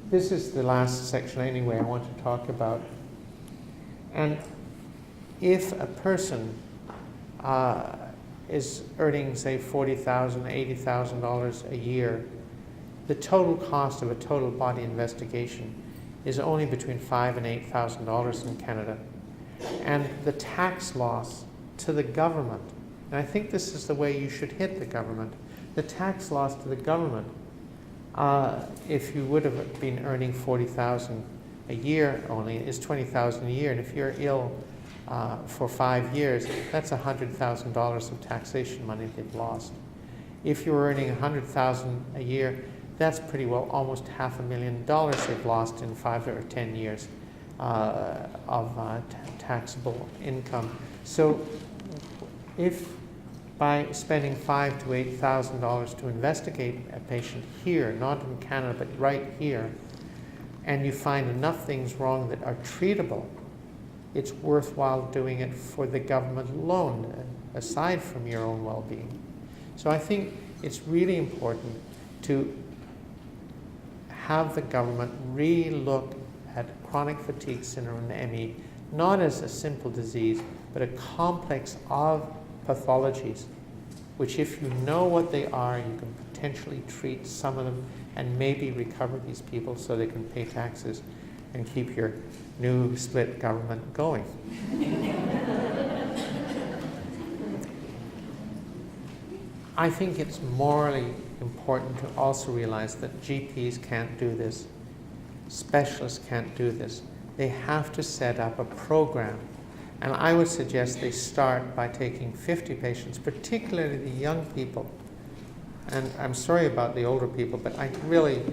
this is the last section anyway I want to talk about. And if a person is earning, say, $40,000, $80,000 a year, the total cost of a total body investigation is only between $5,000 and $8,000 in Canada. And the tax loss to the government, and I think this is the way you should hit the government, the tax loss to the government, if you would have been earning $40,000 a year only, is $20,000 a year. And if you're ill for 5 years, that's $100,000 of taxation money they've lost. If you're earning $100,000 a year, that's pretty well almost $500,000 they've lost in 5 or 10 years of taxable income. So if by spending $5,000 to $8,000 to investigate a patient here, not in Canada, but right here, and you find enough things wrong that are treatable, it's worthwhile doing it for the government alone, aside from your own well-being. So I think it's really important to have the government re-look at chronic fatigue syndrome and ME, not as a simple disease, but a complex of pathologies, which if you know what they are, you can potentially treat some of them and maybe recover these people so they can pay taxes and keep your new split government going. I think it's morally important to also realize that GPs can't do this. Specialists can't do this. They have to set up a program. And I would suggest they start by taking 50 patients, particularly the young people. And I'm sorry about the older people, but I really,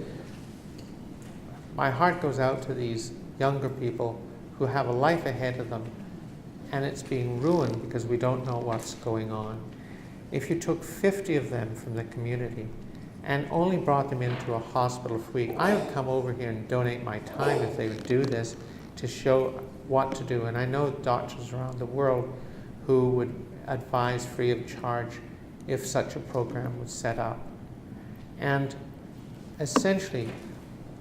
my heart goes out to these younger people who have a life ahead of them, and it's being ruined because we don't know what's going on. If you took 50 of them from the community and only brought them into a hospital for a week, I would come over here and donate my time if they would do this to show what to do. And I know doctors around the world who would advise free of charge if such a program was set up. And essentially,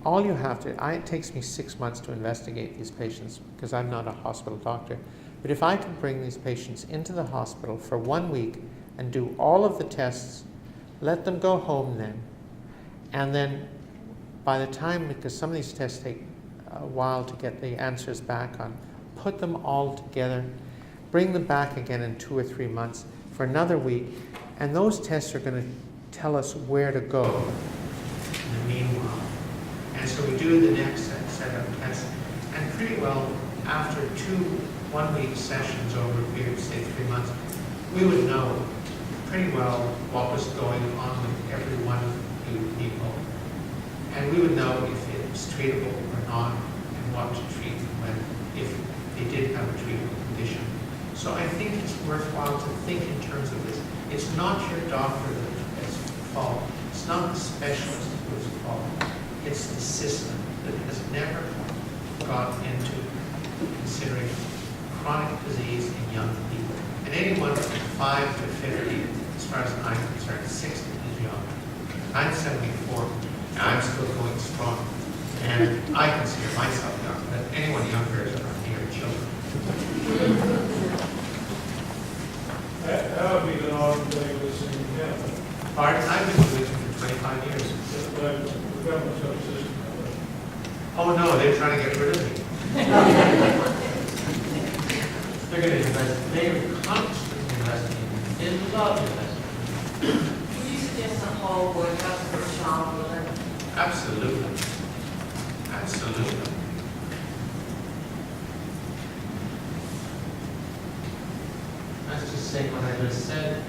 all you have to, it takes me 6 months to investigate these patients because I'm not a hospital doctor. But if I can bring these patients into the hospital for 1 week and do all of the tests, let them go home then. And then by the time, because some of these tests take a while to get the answers back on, put them all together, bring them back again in 2 or 3 months for another week, and those tests are going to tell us where to go in the meanwhile. And so we do the next set of tests, and pretty well after 2 one-week sessions over a period of, say, 3 months, we would know pretty well what was going on with every one of you people. And we would know if it was treatable or not, and what to treat when, if they did have a treatable condition. So I think it's worthwhile to think in terms of this. It's not your doctor that's fault. It's not the specialist who's fault. It's the system that has never got into considering chronic disease in young people. And anyone from 5 to 50, as far as I'm concerned, 60 is young. I'm 74, and I'm still going strong. And I consider myself young, but anyone younger is around here, children. How have you been on doing this in Canada? Pardon? I've been doing it for 25 years. The government's got a system. Oh no, they're trying to get rid of me. They're going to invest. They're constantly investing. They love investing. Would you suggest a whole workup for a child with it? Absolutely. Absolutely. That's just saying what I just said.